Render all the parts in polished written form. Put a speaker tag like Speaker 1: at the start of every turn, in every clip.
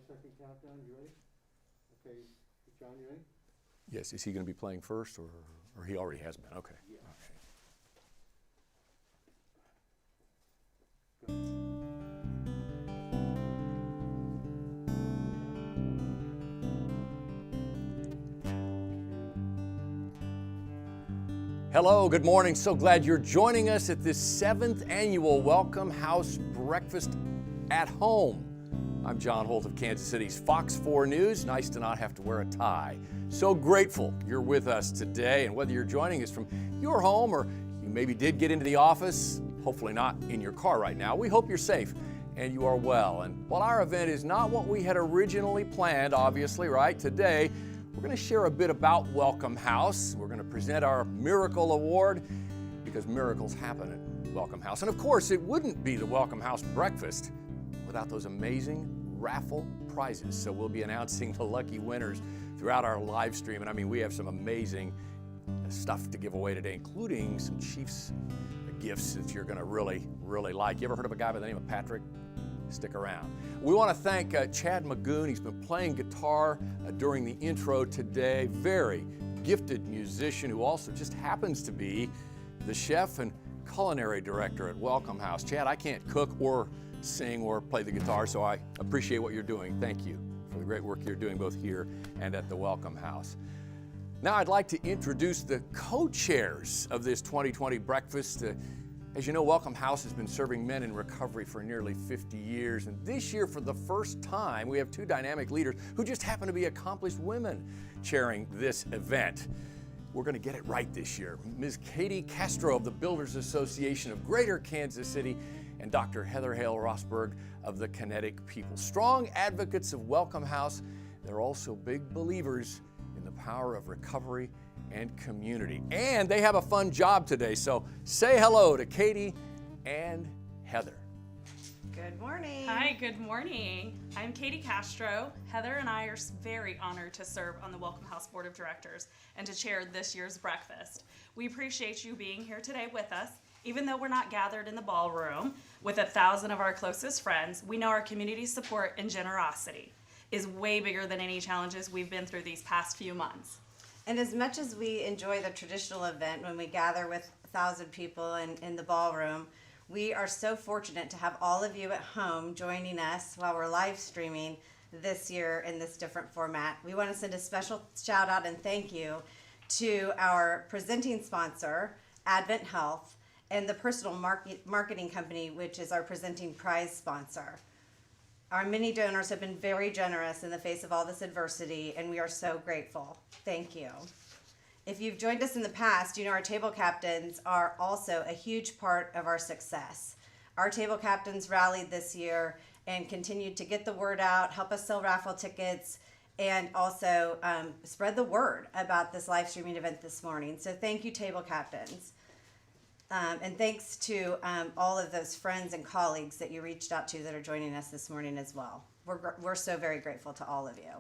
Speaker 1: 5-second countdown. You ready? Okay, John, you ready?
Speaker 2: Yes. Is he going to be playing first, or he already has been? Okay.
Speaker 1: Yeah.
Speaker 2: Hello, good morning. So glad you're joining us at this 7th annual Welcome House Breakfast at Home. I'm John Holt of Kansas City's Fox 4 News. Nice to not have to wear a tie. So grateful you're with us today, and whether you're joining us from your home or you maybe did get into the office, hopefully not in your car right now, we hope you're safe and you are well. And while our event is not what we had originally planned, obviously, right, today, we're going to share a bit about Welcome House. We're going to present our Miracle Award because miracles happen at Welcome House. And of course, it wouldn't be the Welcome House breakfast without those amazing raffle prizes. So we'll be announcing the lucky winners throughout our live stream. And I mean, we have some amazing stuff to give away today, including some Chiefs gifts that you're going to really, really like. You ever heard of a guy by the name of Patrick? Stick around. We want to thank Chad Magoon. He's been playing guitar during the intro today. Very gifted musician who also just happens to be the chef and culinary director at Welcome House. Chad, I can't cook or sing or play the guitar, so I appreciate what you're doing. Thank you for the great work you're doing both here and at the Welcome House. Now I'd like to introduce the co-chairs of this 2020 breakfast. As you know, Welcome House has been serving men in recovery for nearly 50 years. And this year, for the first time, we have two dynamic leaders who just happen to be accomplished women chairing this event. We're going to get it right this year. Ms. Katie Castro of the Builders Association of Greater Kansas City and Dr. Heather Hale Rosberg of the Kinetic People. Strong advocates of Welcome House, they're also big believers in the power of recovery and community. And they have a fun job today, so say hello to Katie and Heather.
Speaker 3: Good morning.
Speaker 4: Hi, good morning. I'm Katie Castro. Heather and I are very honored to serve on the Welcome House Board of Directors and to chair this year's breakfast. We appreciate you being here today with us. Even though we're not gathered in the ballroom with 1,000 of our closest friends, we know our community support and generosity is way bigger than any challenges we've been through these past few months.
Speaker 3: And as much as we enjoy the traditional event when we gather with 1,000 people in the ballroom, we are so fortunate to have all of you at home joining us while we're live streaming this year in this different format. We want to send a special shout out and thank you to our presenting sponsor, Advent Health, and the personal marketing company, which is our presenting prize sponsor. Our many donors have been very generous in the face of all this adversity, and we are so grateful. Thank you. If you've joined us in the past, you know our table captains are also a huge part of our success. Our table captains rallied this year and continued to get the word out, help us sell raffle tickets, and also spread the word about this live streaming event this morning. So thank you, table captains. And thanks to all of those friends and colleagues that you reached out to that are joining us this morning as well. We're so very grateful to all of you.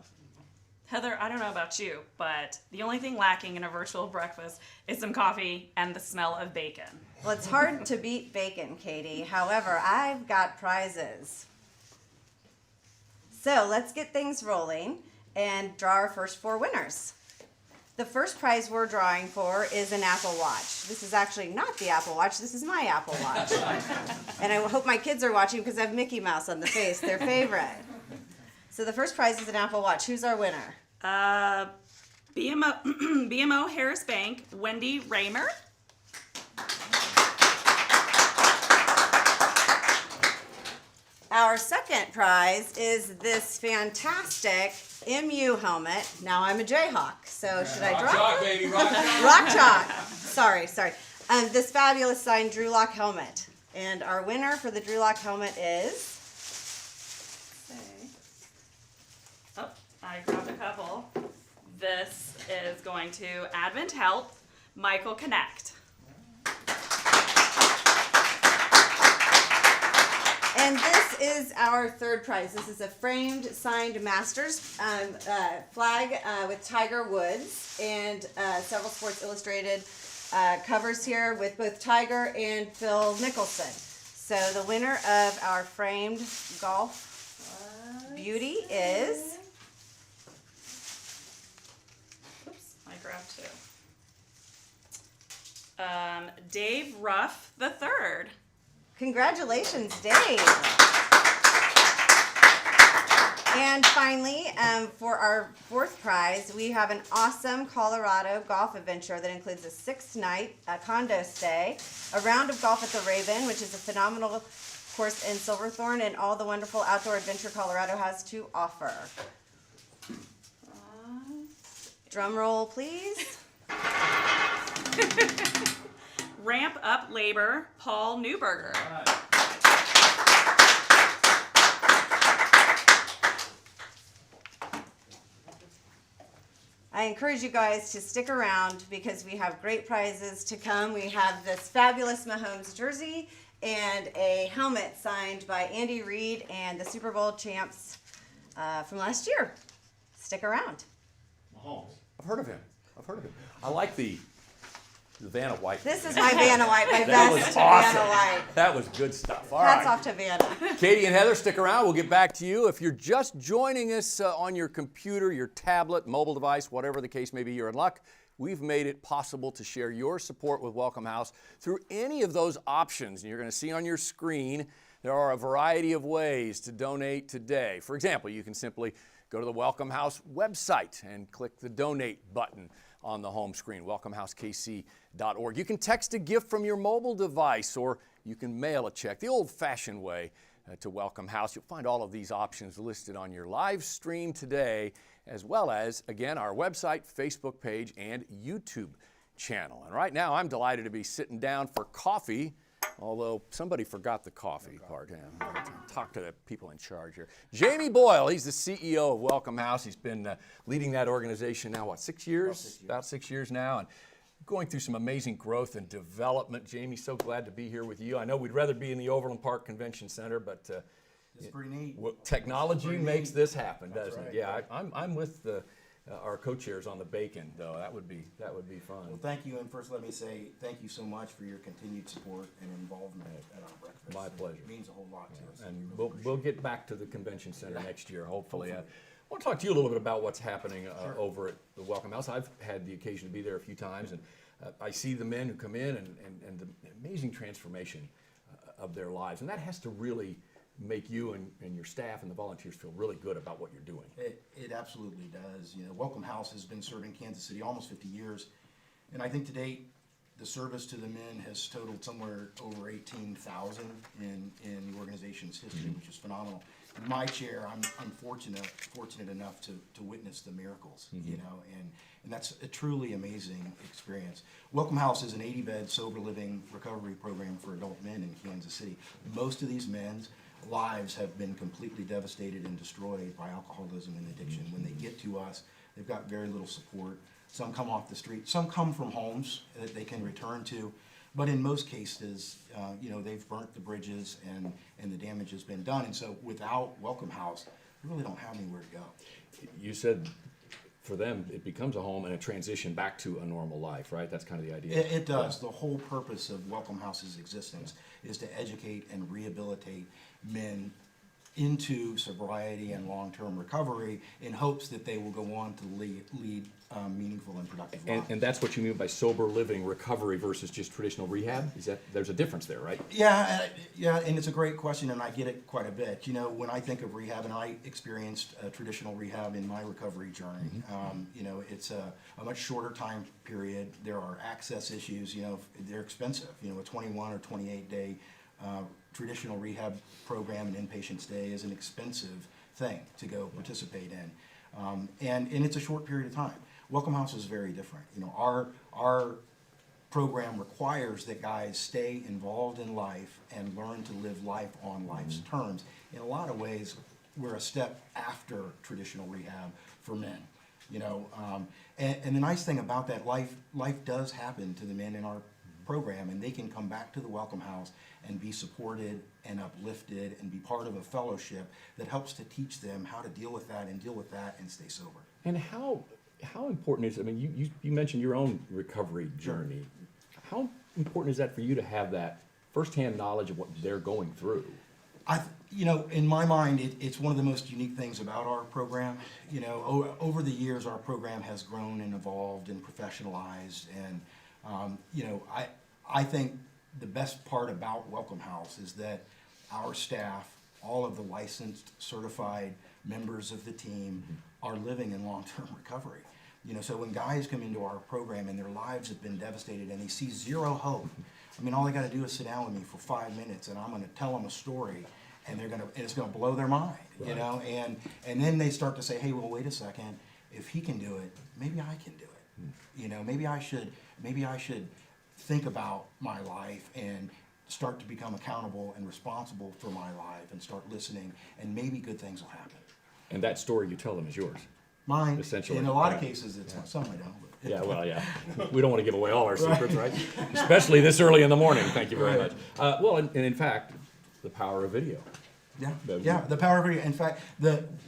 Speaker 4: Heather, I don't know about you, but the only thing lacking in a virtual breakfast is some coffee and the smell of bacon.
Speaker 3: Well, it's hard to beat bacon, Katie. However, I've got prizes. So let's get things rolling and draw our first 4 winners. The first prize we're drawing for is an Apple Watch. This is actually not the Apple Watch, this is my Apple Watch. And I hope my kids are watching because I have Mickey Mouse on the face, their favorite. So the first prize is an Apple Watch. Who's our winner?
Speaker 4: BMO Harris Bank, Wendy Raymer.
Speaker 3: Our second prize is this fantastic MU helmet. Now I'm a Jayhawk, so should I draw?
Speaker 2: Rock Chalk, baby, Rock Chalk.
Speaker 3: Rock Chalk. Sorry. This fabulous signed Drew Lock helmet. And our winner for the Drew Lock helmet is...
Speaker 4: Oh, I grabbed a couple. This is going to Advent Health, Michael Connect.
Speaker 3: And this is our third prize. This is a framed, signed Masters flag with Tiger Woods and several Sports Illustrated covers here with both Tiger and Phil Mickelson. So the winner of our framed golf beauty is
Speaker 4: Oops, I grabbed two. Dave Ruff III.
Speaker 3: Congratulations, Dave. And finally, for our fourth prize, we have an awesome Colorado golf adventure that includes a 6-night condo stay, a round of golf at the Raven, which is a phenomenal course in Silverthorne, and all the wonderful outdoor adventure Colorado has to offer. Drum roll, please.
Speaker 4: Ramp Up Labor, Paul Newberger.
Speaker 3: I encourage you guys to stick around because we have great prizes to come. We have this fabulous Mahomes jersey and a helmet signed by Andy Reid and the Super Bowl champs from last year. Stick around.
Speaker 2: Mahomes. I've heard of him. I like the Vanna White.
Speaker 3: This is my Vanna White, my
Speaker 2: That
Speaker 3: best
Speaker 2: was
Speaker 3: Vanna
Speaker 2: awesome.
Speaker 3: White.
Speaker 2: That was good stuff. All
Speaker 3: Hats
Speaker 2: right.
Speaker 3: off to Vanna.
Speaker 2: Katie and Heather, stick around. We'll get back to you. If you're just joining us on your computer, your tablet, mobile device, whatever the case may be, you're in luck. We've made it possible to share your support with Welcome House through any of those options. And you're going to see on your screen, there are a variety of ways to donate today. For example, you can simply go to the Welcome House website and click the donate button on the home screen, welcomehousekc.org. You can text a gift from your mobile device, or you can mail a check the old-fashioned way to Welcome House. You'll find all of these options listed on your live stream today, as well as, again, our website, Facebook page, and YouTube channel. And right now, I'm delighted to be sitting down for coffee, although somebody forgot the coffee part. Yeah, talk to the people in charge here. Jamie Boyle, he's the CEO of Welcome House. He's been leading that organization now, what, 6 years? About 6 years now, and going through some amazing growth and development. Jamie, so glad to be here with you. I know we'd rather be in the Overland Park Convention Center, but
Speaker 5: it's pretty neat.
Speaker 2: Technology makes this happen, doesn't it? Yeah, I'm with our co-chairs on the bacon, though. That would be fun.
Speaker 5: Well, thank you, and first let me say thank you so much for your continued support and involvement at our breakfast.
Speaker 2: My pleasure.
Speaker 5: It means a whole lot to us.
Speaker 2: And we'll get back to the convention center next year, hopefully. I want to talk to you a little bit about what's happening over at the Welcome House. I've had the occasion to be there a few times, and I see the men who come in and the amazing transformation of their lives, and that has to really make you and your staff and the volunteers feel really good about what you're doing.
Speaker 5: It absolutely does. You know, Welcome House has been serving Kansas City almost 50 years, and I think to date, the service to the men has totaled somewhere over 18,000 in the organization's history, which is phenomenal. In my chair, I'm fortunate enough to witness the miracles, you know, and that's a truly amazing experience. Welcome House is an 80-bed sober living recovery program for adult men in Kansas City. Most of these men's lives have been completely devastated and destroyed by alcoholism and addiction. When they get to us, they've got very little support. Some come off the street, some come from homes that they can return to, but in most cases, you know, they've burnt the bridges and the damage has been done. And so without Welcome House, they really don't have anywhere to go.
Speaker 2: You said for them, it becomes a home and a transition back to a normal life, right? That's kind of the idea.
Speaker 5: It does. The whole purpose of Welcome House's existence is to educate and rehabilitate men into sobriety and long-term recovery in hopes that they will go on to lead meaningful and productive lives.
Speaker 2: And that's what you mean by sober living recovery versus just traditional rehab? Is that there's a difference there, right?
Speaker 5: Yeah, and it's a great question, and I get it quite a bit. You know, when I think of rehab, and I experienced traditional rehab in my recovery journey, you know, it's a much shorter time period. There are access issues. You know, they're expensive. You know, a 21 or 28-day traditional rehab program and inpatient stay is an expensive thing to go participate in, and it's a short period of time. Welcome House is very different. You know, our program requires that guys stay involved in life and learn to live life on life's terms. In a lot of ways, we're a step after traditional rehab for men. You know, and the nice thing about that, life does happen to the men in our program, and they can come back to the Welcome House and be supported and uplifted and be part of a fellowship that helps to teach them how to deal with that and stay sober.
Speaker 2: And how important is, I mean, you mentioned your own recovery journey. How important is that for you to have that firsthand knowledge of what they're going through?
Speaker 5: You know, in my mind, it's one of the most unique things about our program. You know, over the years, our program has grown and evolved and professionalized. And, you know, I think the best part about Welcome House is that our staff, all of the licensed, certified members of the team are living in long-term recovery. You know, so when guys come into our program and their lives have been devastated and they see zero hope, I mean, all they got to do is sit down with me for 5 minutes and I'm going to tell them a story. And it's gonna blow their mind, you know, and then they start to say, hey, well, wait a second, if he can do it, maybe I can do it. You know, maybe I should think about my life and start to become accountable and responsible for my life and start listening, and maybe good things will happen.
Speaker 2: And that story you tell them is yours.
Speaker 5: Mine,
Speaker 2: Essentially,
Speaker 5: in a lot of
Speaker 2: yeah.
Speaker 5: cases, it's some I don't. But
Speaker 2: Yeah, well, yeah. We don't want to give away all our secrets, right? Especially this early in the morning. Thank you very much. Well, and in fact, the power of video.
Speaker 5: Yeah, the power of video. In fact,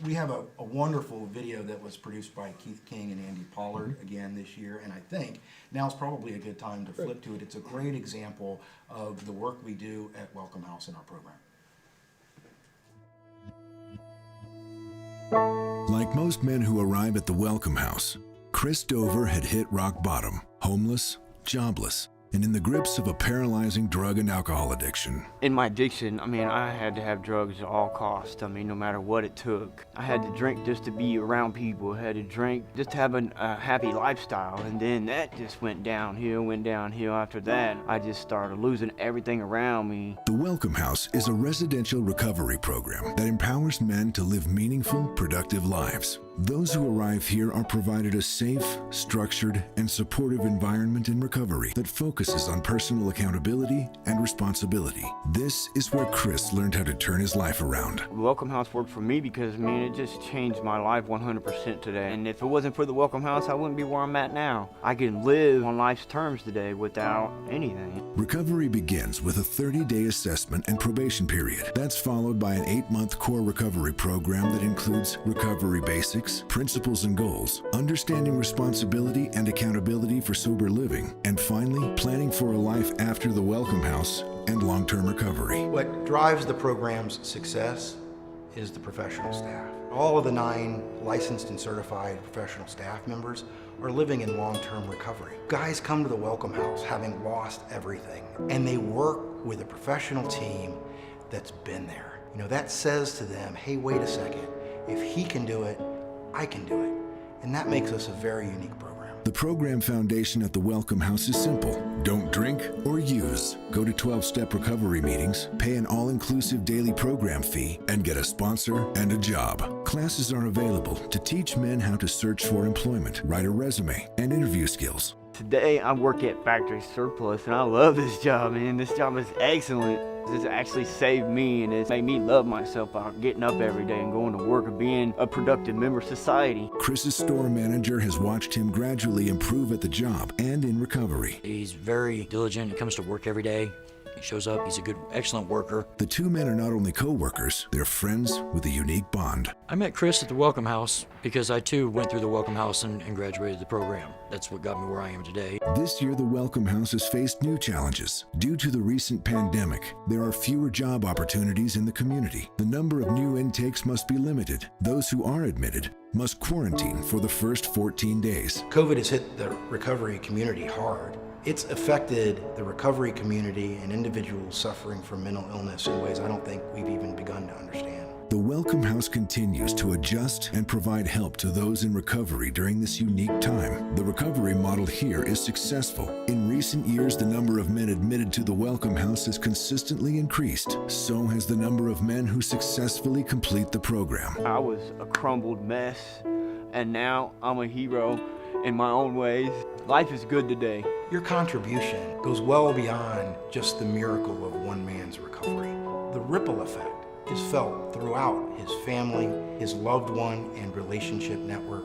Speaker 5: we have a wonderful video that was produced by Keith King and Andy Pollard again this year, and I think now's probably a good time to flip to it. It's a great example of the work we do at Welcome House in our program.
Speaker 6: Like most men who arrive at the Welcome House, Chris Dover had hit rock bottom, homeless, jobless, and in the grips of a paralyzing drug and alcohol addiction.
Speaker 7: In my addiction, I mean, I had to have drugs at all costs. I mean, no matter what it took. I had to drink just to be around people. I had to drink just to have a happy lifestyle. And then that just went downhill. After that, I just started losing everything around me.
Speaker 6: The Welcome House is a residential recovery program that empowers men to live meaningful, productive lives. Those who arrive here are provided a safe, structured, and supportive environment in recovery that focuses on personal accountability and responsibility. This is where Chris learned how to turn his life around.
Speaker 7: Welcome House worked for me because, I mean, it just changed my life 100% today. And if it wasn't for the Welcome House, I wouldn't be where I'm at now. I can live on life's terms today without anything.
Speaker 6: Recovery begins with a 30-day assessment and probation period. That's followed by an 8-month core recovery program that includes recovery basics, principles and goals, understanding responsibility and accountability for sober living, and finally, planning for a life after the Welcome House and long-term recovery.
Speaker 5: What drives the program's success is the professional staff. All of the 9 licensed and certified professional staff members are living in long-term recovery. Guys come to the Welcome House having lost everything, and they work with a professional team that's been there. You know, that says to them, hey, wait a second, if he can do it, I can do it. And that makes us a very unique program.
Speaker 6: The program foundation at the Welcome House is simple. Don't drink or use. Go to 12-step recovery meetings, pay an all-inclusive daily program fee, and get a sponsor and a job. Classes are available to teach men how to search for employment, write a resume, and interview skills.
Speaker 7: Today, I work at Factory Surplus, and I love this job, man. This job is excellent. It's actually saved me, and it's made me love myself out getting up every day and going to work and being a productive member of society.
Speaker 6: Chris's store manager has watched him gradually improve at the job and in recovery.
Speaker 8: He's very diligent. He comes to work every day. He shows up. He's a good, excellent worker.
Speaker 6: The two men are not only co-workers, they're friends with a unique bond.
Speaker 8: I met Chris at the Welcome House because I too went through the Welcome House and graduated the program. That's what got me where I am today.
Speaker 6: This year, the Welcome House has faced new challenges. Due to the recent pandemic, there are fewer job opportunities in the community. The number of new intakes must be limited. Those who are admitted must quarantine for the first 14 days.
Speaker 5: COVID has hit the recovery community hard. It's affected the recovery community and individuals suffering from mental illness in ways I don't think we've even begun to understand.
Speaker 6: The Welcome House continues to adjust and provide help to those in recovery during this unique time. The recovery model here is successful. In recent years, the number of men admitted to the Welcome House has consistently increased. So has the number of men who successfully complete the program.
Speaker 7: I was a crumbled mess, and now I'm a hero in my own ways. Life is good today.
Speaker 5: Your contribution goes well beyond just the miracle of one man's recovery. The ripple effect is felt throughout his family, his loved one and relationship network,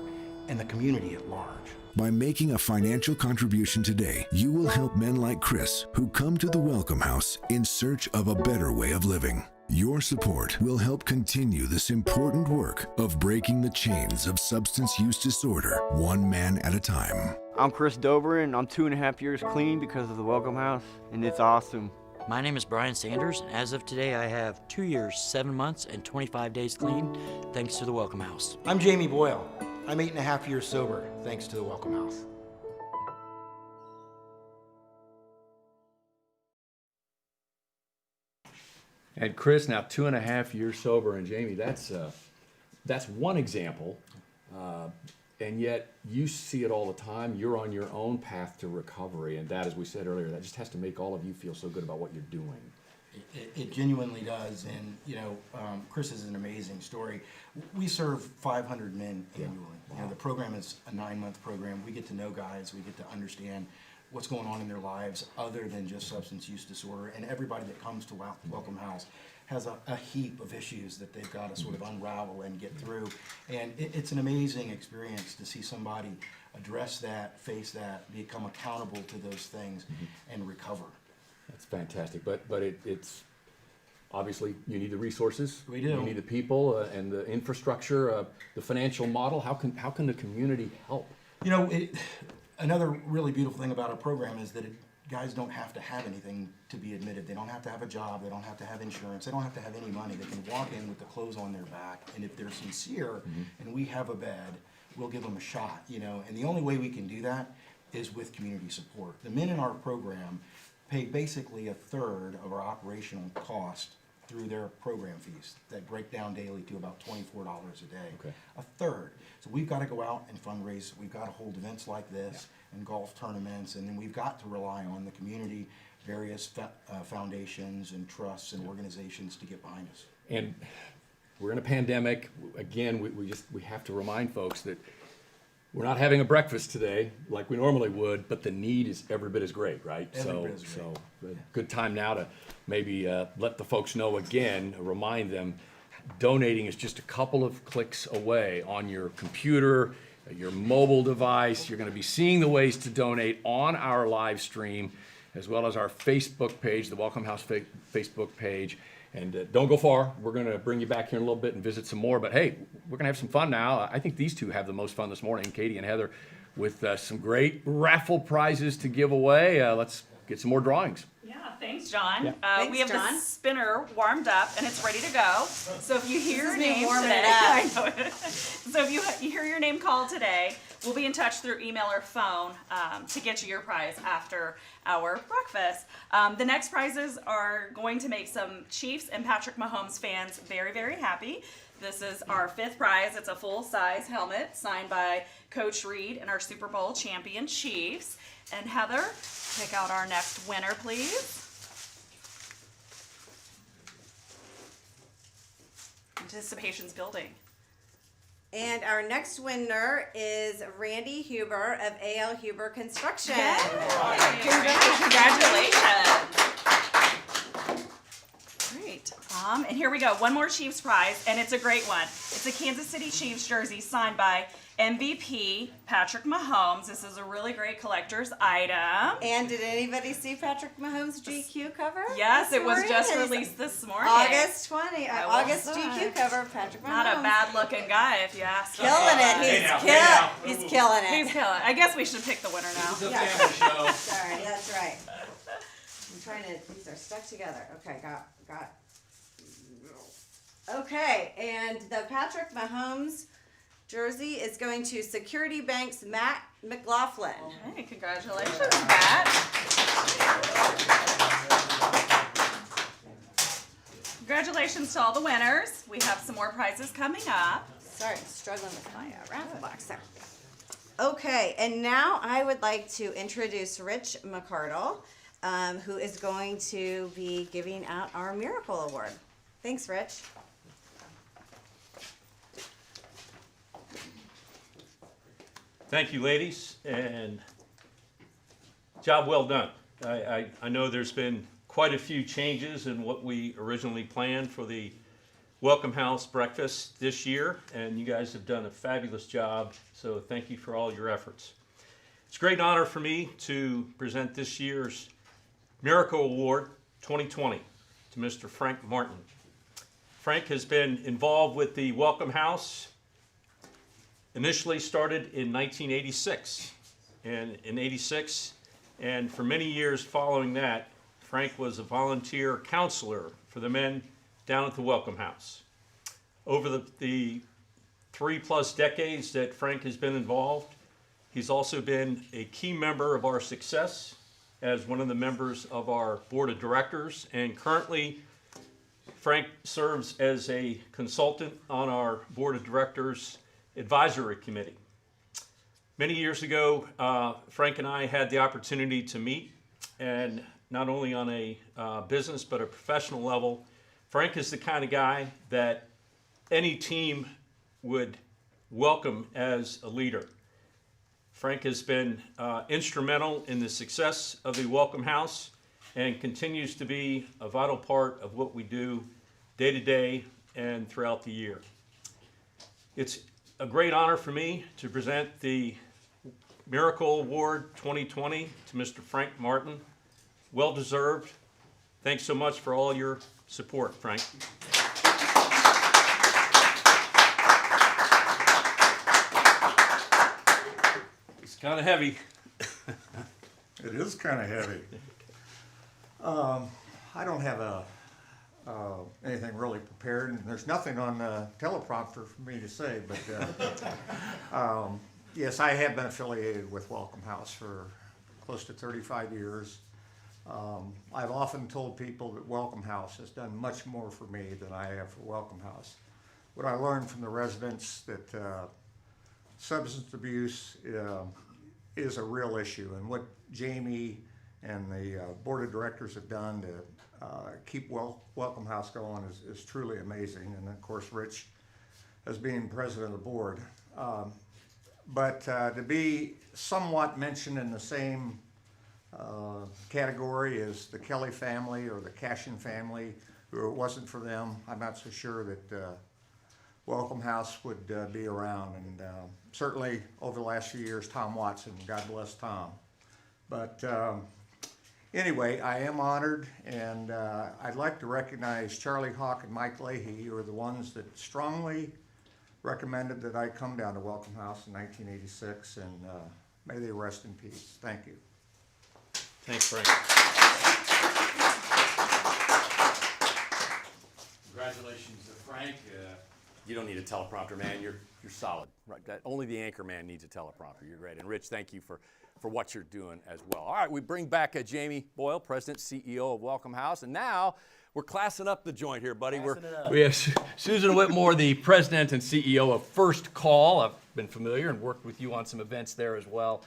Speaker 5: and the community at large.
Speaker 6: By making a financial contribution today, you will help men like Chris who come to the Welcome House in search of a better way of living. Your support will help continue this important work of breaking the chains of substance use disorder, one man at a time.
Speaker 7: I'm Chris Dover, and I'm 2.5 years clean because of the Welcome House, and it's awesome.
Speaker 8: My name is Brian Sanders, and as of today, I have 2 years, 7 months, and 25 days clean, thanks to the Welcome House.
Speaker 5: I'm Jamie Boyle. I'm 8.5 years sober, thanks to the Welcome House.
Speaker 2: And Chris, now 2.5 years sober, and Jamie, that's one example, and yet you see it all the time. You're on your own path to recovery, and that, as we said earlier, that just has to make all of you feel so good about what you're doing.
Speaker 5: It genuinely does, and Chris is an amazing story. We serve 500 men annually.
Speaker 2: Wow.
Speaker 5: The program is a 9-month program. We get to know guys, we get to understand what's going on in their lives other than just substance use disorder, and everybody that comes to Welcome House has a heap of issues that they've got to sort of unravel and get through, and it's an amazing experience to see somebody address that, face that, become accountable to those things, and recover.
Speaker 2: That's fantastic, but it's obviously you need the resources.
Speaker 5: We do.
Speaker 2: You need the people and the infrastructure, the financial model. How can the community help?
Speaker 5: Another really beautiful thing about our program is that guys don't have to have anything to be admitted. They don't have to have a job. They don't have to have insurance. They don't have to have any money. They can walk in with the clothes on their back, and if they're sincere and we have a bed, we'll give them a shot. And the only way we can do that is with community support. The men in our program pay basically a third of our operational cost through their program fees that break down daily to about $24 a day.
Speaker 2: Okay.
Speaker 5: A third. So we've got to go out and fundraise. We've got to hold events like this and golf tournaments, and then we've got to rely on the community, various foundations and trusts and organizations to get behind us.
Speaker 2: And we're in a pandemic. Again, we have to remind folks that we're not having a breakfast today like we normally would, but the need is every bit as great, right?
Speaker 5: Every bit as great.
Speaker 2: So good time now to maybe let the folks know again, remind them, donating is just a couple of clicks away on your computer, your mobile device. You're going to be seeing the ways to donate on our live stream, as well as our Facebook page, the Welcome House Facebook page. And don't go far. We're going to bring you back here in a little bit and visit some more. But hey, we're going to have some fun now. I think these two have the most fun this morning, Katie and Heather, with some great raffle prizes to give away. Let's get some more drawings.
Speaker 4: Yeah, thanks, John.
Speaker 2: Yeah.
Speaker 3: Thanks,
Speaker 4: We have
Speaker 3: John.
Speaker 4: the spinner warmed up and it's ready to go. So if you hear your
Speaker 3: me
Speaker 4: name
Speaker 3: warming
Speaker 4: today,
Speaker 3: it up.
Speaker 4: I know it. So if you hear your name called today, we'll be in touch through email or phone to get you your prize after our breakfast. The next prizes are going to make some Chiefs and Patrick Mahomes fans very, very happy. This is our 5th prize. It's a full-size helmet signed by Coach Reed and our Super Bowl champion Chiefs. And Heather, pick out our next winner, please. Anticipation's building.
Speaker 3: And our next winner is Randy Huber of A.L. Huber Construction.
Speaker 4: Congratulations. Great. And here we go. One more Chiefs prize, and it's a great one. It's a Kansas City Chiefs jersey signed by MVP Patrick Mahomes. This is a really great collector's item.
Speaker 3: And did anybody see Patrick Mahomes' GQ cover?
Speaker 4: Yes,
Speaker 3: this
Speaker 4: it was
Speaker 3: morning?
Speaker 4: just
Speaker 3: It's
Speaker 4: released this morning.
Speaker 3: August 20,
Speaker 4: I will
Speaker 3: August
Speaker 4: say.
Speaker 3: GQ cover of Patrick Mahomes.
Speaker 4: Not a bad-looking guy, if you ask me.
Speaker 3: Killing it. He's killing it.
Speaker 4: He's killing it. I guess we should pick the winner now.
Speaker 3: Yeah. Sorry, that's right. I'm trying to, these are stuck together. Okay, got. Okay, and the Patrick Mahomes jersey is going to Security Bank's Matt McLaughlin.
Speaker 4: Hey, congratulations, Matt. Congratulations to all the winners. We have some more prizes coming up.
Speaker 3: Sorry, I'm struggling with my raffle box there. Okay, and now I would like to introduce Rich McCardle, who is going to be giving out our Miracle Award. Thanks, Rich.
Speaker 9: Thank you, ladies, and job well done. I know there's been quite a few changes in what we originally planned for the Welcome House breakfast this year, and you guys have done a fabulous job, so thank you for all your efforts. It's a great honor for me to present this year's Miracle Award 2020 to Mr. Frank Martin. Frank has been involved with the Welcome House. Initially started in 1986, and in '86, and for many years following that, Frank was a volunteer counselor for the men down at the Welcome House. Over the 3+ decades that Frank has been involved, he's also been a key member of our success as one of the members of our board of directors, and currently Frank serves as a consultant on our board of directors advisory committee. Many years ago, Frank and I had the opportunity to meet, and not only on a business but a professional level. Frank is the kind of guy that any team would welcome as a leader. Frank has been instrumental in the success of the Welcome House and continues to be a vital part of what we do day to day and throughout the year. It's a great honor for me to present the Miracle Award 2020 to Mr. Frank Martin. Well deserved. Thanks so much for all your support, Frank. It's kind of heavy.
Speaker 10: It is kind of heavy. I don't have anything really prepared, and there's nothing on the teleprompter for me to say, but yes, I have been affiliated with Welcome House for close to 35 years. I've often told people that Welcome House has done much more for me than I have for Welcome House. What I learned from the residents that substance abuse is a real issue, and what Jamie and the board of directors have done to keep Welcome House going is truly amazing. And of course, Rich, as being president of the board. But to be somewhat mentioned in the same category as the Kelly family or the Cashin family, who it wasn't for them, I'm not so sure that Welcome House would be around. And certainly over the last few years, Tom Watson, God bless Tom. But anyway, I am honored, and I'd like to recognize Charlie Hawk and Mike Leahy, who are the ones that strongly recommended that I come down to Welcome House in 1986, and may they rest in peace. Thank you.
Speaker 9: Thanks, Frank.
Speaker 2: Congratulations to Frank. You don't need a teleprompter, man. You're solid. Right? Only the anchor man needs a teleprompter. You're great. And Rich, thank you for what you're doing as well. All right, we bring back Jamie Boyle, President, CEO of Welcome House. And now we're classing up the joint here, buddy. We have Susan Whitmore, the President and CEO of First Call. I've been familiar and worked with you on some events there as well.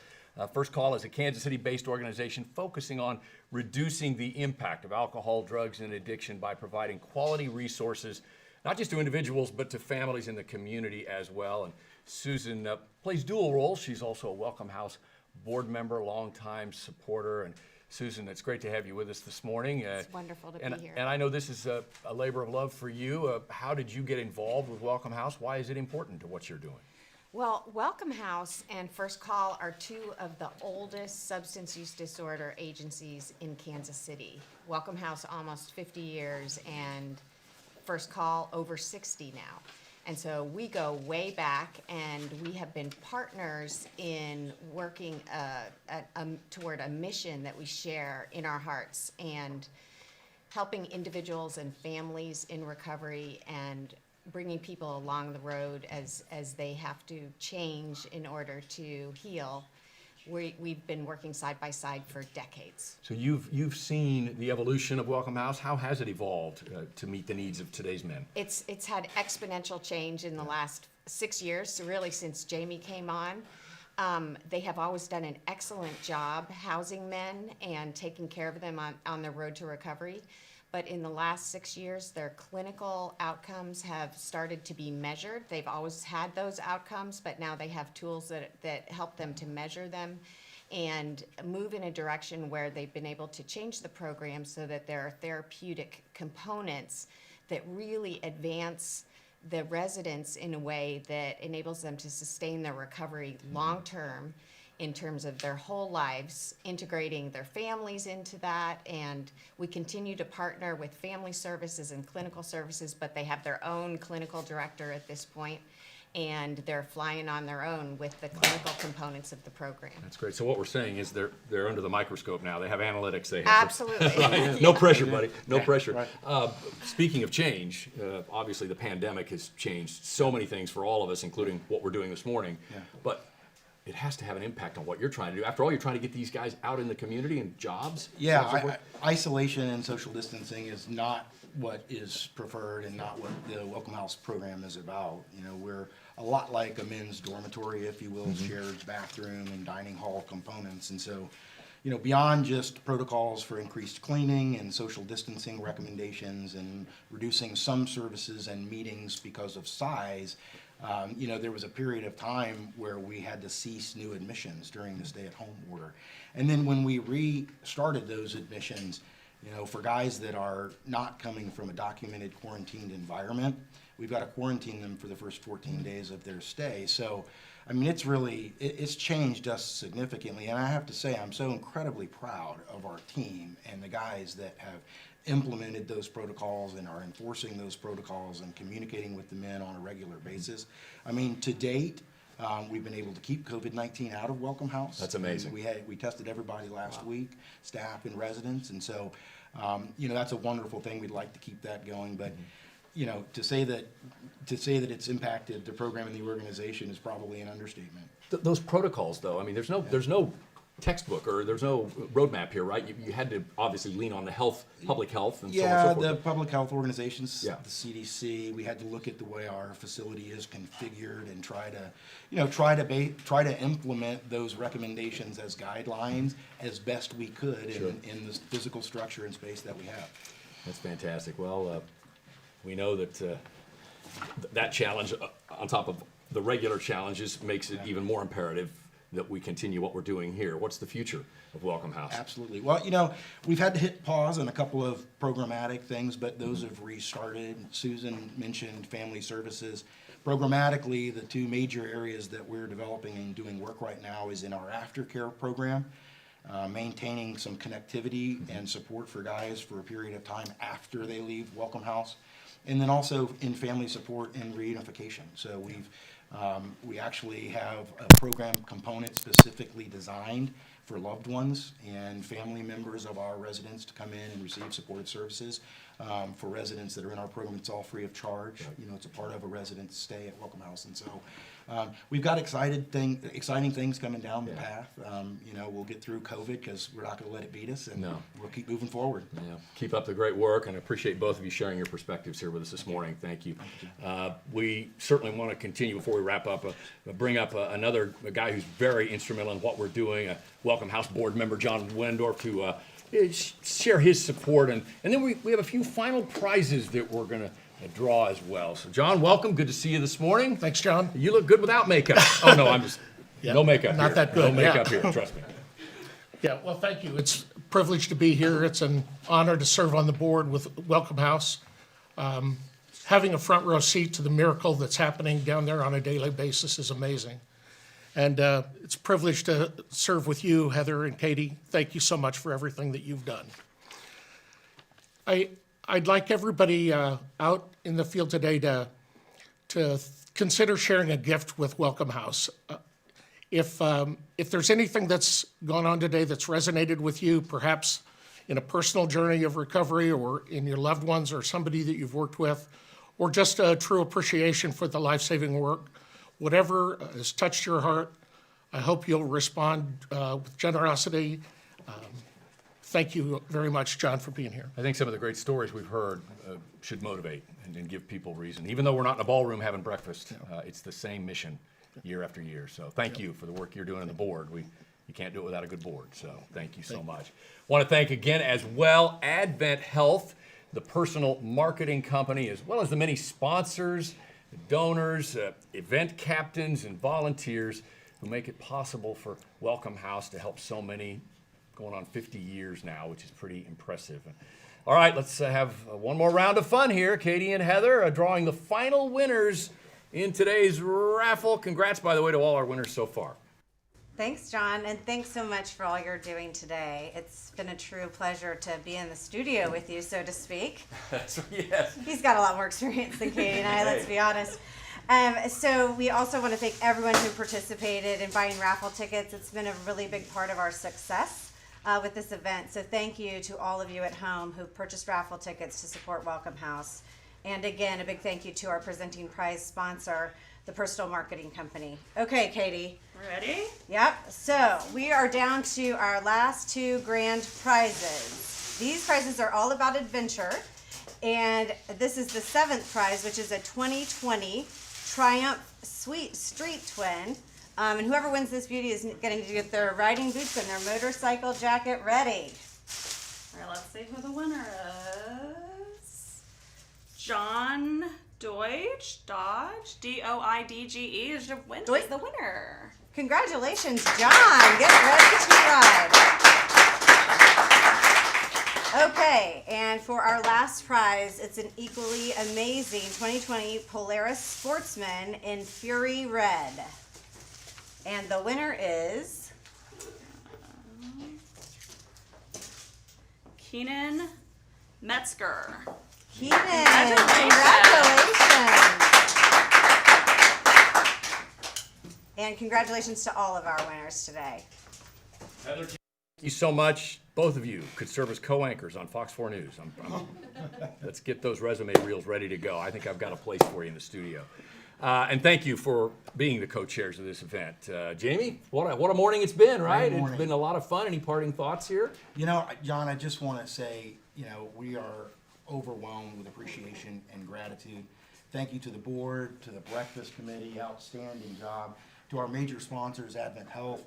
Speaker 2: First Call is a Kansas City-based organization focusing on reducing the impact of alcohol, drugs, and addiction by providing quality resources, not just to individuals, but to families in the community as well. And Susan plays dual roles. She's also a Welcome House board member, longtime supporter. And Susan, it's great to have you with us this morning.
Speaker 11: It's wonderful to be here.
Speaker 2: And I know this is a labor of love for you. How did you get involved with Welcome House? Why is it important to what you're doing?
Speaker 11: Well, Welcome House and First Call are two of the oldest substance use disorder agencies in Kansas City. Welcome House almost 50 years and First Call over 60 now. And so we go way back, and we have been partners in working toward a mission that we share in our hearts, and helping individuals and families in recovery and bringing people along the road as they have to change in order to heal. We've been working side by side for decades.
Speaker 2: So you've seen the evolution of Welcome House. How has it evolved to meet the needs of today's men?
Speaker 11: It's had exponential change in the last 6 years, so really since Jamie came on. They have always done an excellent job housing men and taking care of them on their road to recovery. But in the last 6 years, their clinical outcomes have started to be measured. They've always had those outcomes, but now they have tools that help them to measure them and move in a direction where they've been able to change the program so that there are therapeutic components that really advance the residents in a way that enables them to sustain their recovery long term in terms of their whole lives, integrating their families into that. And we continue to partner with family services and clinical services, but they have their own clinical director at this point. and they're flying on their own with the clinical components of the program.
Speaker 2: That's great. So what we're saying is they're under the microscope now. They have analytics. They have
Speaker 11: Absolutely.
Speaker 2: Right. No pressure, buddy. No pressure.
Speaker 1: right.
Speaker 2: Speaking of change, obviously the pandemic has changed so many things for all of us, including what we're doing this morning.
Speaker 5: Yeah.
Speaker 2: But it has to have an impact on what you're trying to do. After all, you're trying to get these guys out in the community and jobs.
Speaker 5: Yeah,
Speaker 2: so on and so forth.
Speaker 5: isolation and social distancing is not what is preferred and not what the Welcome House program is about. You know, we're a lot like a men's dormitory, if you will, shared bathroom and dining hall components. And so, you know, beyond just protocols for increased cleaning and social distancing recommendations and reducing some services and meetings because of size, you know, there was a period of time where we had to cease new admissions during the stay-at-home order. And then when we restarted those admissions, you know, for guys that are not coming from a documented quarantined environment, we've got to quarantine them for the first 14 days of their stay. So, I mean, it's changed us significantly. And I have to say, I'm so incredibly proud of our team and the guys that have implemented those protocols and are enforcing those protocols and communicating with the men on a regular basis. I mean, to date, we've been able to keep COVID-19 out of Welcome House.
Speaker 2: That's amazing.
Speaker 5: We tested everybody last week, staff and residents, and so, you know, that's a wonderful thing. We'd like to keep that going, but, you know, to say that it's impacted the program and the organization is probably an understatement.
Speaker 2: Those protocols, though, I mean, there's no textbook or there's no roadmap here, right? You had to obviously lean on the public health and so on and so
Speaker 5: Yeah,
Speaker 2: forth.
Speaker 5: the public health organizations,
Speaker 2: Yeah.
Speaker 5: the CDC, we had to look at the way our facility is configured and try to implement those recommendations as guidelines as best we could
Speaker 2: Sure.
Speaker 5: in the physical structure and space that we have.
Speaker 2: That's fantastic. Well, we know that that challenge, on top of the regular challenges, makes it even more imperative that we continue what we're doing here. What's the future of Welcome House?
Speaker 5: Absolutely. Well, you know, we've had to hit pause on a couple of programmatic things, but those have restarted. Susan mentioned family services. Programmatically, the two major areas that we're developing and doing work right now is in our aftercare program, maintaining some connectivity and support for guys for a period of time after they leave Welcome House, and then also in family support and reunification. So we actually have a program component specifically designed for loved ones and family members of our residents to come in and receive supportive services. For residents that are in our program, it's all free of charge. You know, it's a part of a resident's stay at Welcome House. And so we've got exciting things coming down the path. You know, we'll get through COVID because we're not going to let it beat us, and we'll keep moving forward.
Speaker 2: Yeah. Keep up the great work, and I appreciate both of you sharing your perspectives here with us this morning. Thank you. We certainly want to continue, before we wrap up, bring up another guy who's very instrumental in what we're doing, Welcome House board member John Wendorf, to share his support. And then we have a few final prizes that we're going to draw as well. So, John, welcome. Good to see you this morning.
Speaker 12: Thanks, John.
Speaker 2: You look good without makeup. Oh, no, I'm just, no makeup
Speaker 12: Not
Speaker 2: here.
Speaker 12: that good,
Speaker 2: No makeup
Speaker 12: yeah.
Speaker 2: here, trust me.
Speaker 12: Yeah, well, thank you. It's a privilege to be here. It's an honor to serve on the board with Welcome House. Having a front row seat to the miracle that's happening down there on a daily basis is amazing. And it's a privilege to serve with you, Heather and Katie. Thank you so much for everything that you've done. I'd like everybody out in the field today to consider sharing a gift with Welcome House. If there's anything that's gone on today that's resonated with you, perhaps in a personal journey of recovery or in your loved ones or somebody that you've worked with, or just a true appreciation for the life-saving work, whatever has touched your heart, I hope you'll respond with generosity. Thank you very much, John, for being here.
Speaker 2: I think some of the great stories we've heard should motivate and give people reason. Even though we're not in a ballroom having breakfast, it's the same mission year after year. So thank you for the work you're doing on the board. You can't do it without a good board, so thank you so much. Want to thank again as well Advent Health, the personal marketing company, as well as the many sponsors, donors, event captains, and volunteers who make it possible for Welcome House to help so many, going on 50 years now, which is pretty impressive. All right, let's have one more round of fun here. Katie and Heather drawing the final winners in today's raffle. Congrats, by the way, to all our winners so far.
Speaker 3: Thanks, John, and thanks so much for all you're doing today. It's been a true pleasure to be in the studio with you, so to speak.
Speaker 2: Yes.
Speaker 3: He's got a lot more experience than Katie and I, let's be honest. So we also want to thank everyone who participated in buying raffle tickets. It's been a really big part of our success with this event. So thank you to all of you at home who purchased raffle tickets to support Welcome House. And again, a big thank you to our presenting prize sponsor, the Personal Marketing Company. Okay, Katie.
Speaker 4: Ready?
Speaker 3: Yep. So we are down to our last two grand prizes. These prizes are all about adventure. And this is the 7th prize, which is a 2020 Triumph Street Twin. And whoever wins this beauty is getting to get their riding boots and their motorcycle jacket ready.
Speaker 4: All right, let's see who the winner is. John Dodge, D-O-I-D-G-E is the winner.
Speaker 3: Congratulations, John. Get ready to ride. Okay, and for our last prize, it's an equally amazing 2020 Polaris Sportsman in Fury Red. And the winner is
Speaker 4: Keenan Metzger.
Speaker 3: Keenan.
Speaker 4: Congratulations.
Speaker 3: And congratulations to all of our winners today.
Speaker 2: Heather, thank you so much. Both of you could serve as co-anchors on Fox 4 News. Let's get those resume reels ready to go. I think I've got a place for you in the studio. And thank you for being the co-chairs of this event. Jamie, what a morning it's been, right?
Speaker 5: Great morning.
Speaker 2: It's been a lot of fun. Any parting thoughts here?
Speaker 5: You know, John, I just want to say, you know, we are overwhelmed with appreciation and gratitude. Thank you to the board, to the breakfast committee, outstanding job, to our major sponsors, Advent Health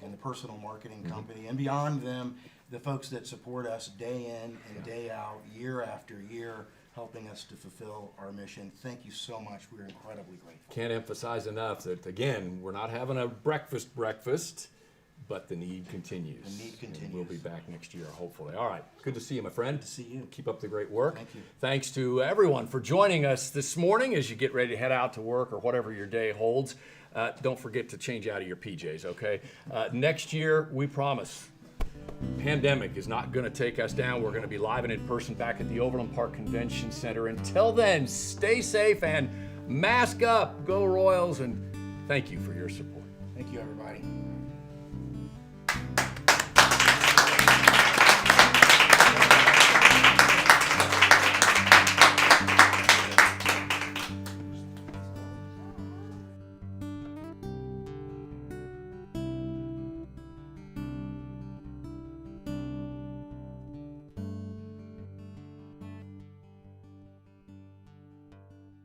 Speaker 5: and the Personal Marketing Company, and beyond them, the folks that support us day in and day out, year after year, helping us to fulfill our mission. Thank you so much. We're incredibly grateful.
Speaker 2: Can't emphasize enough that, again, we're not having a breakfast, but the need continues.
Speaker 5: The need continues.
Speaker 2: And we'll be back next year, hopefully. All right. Good to see you, my friend.
Speaker 5: To see you.
Speaker 2: Keep up the great work.
Speaker 5: Thank you.
Speaker 2: Thanks to everyone for joining us this morning as you get ready to head out to work or whatever your day holds. Don't forget to change out of your PJs, okay? Next year, we promise, pandemic is not going to take us down. We're going to be live and in person back at the Overland Park Convention Center. Until then, stay safe and mask up. Go Royals, and thank you for your support.
Speaker 5: Thank you, everybody.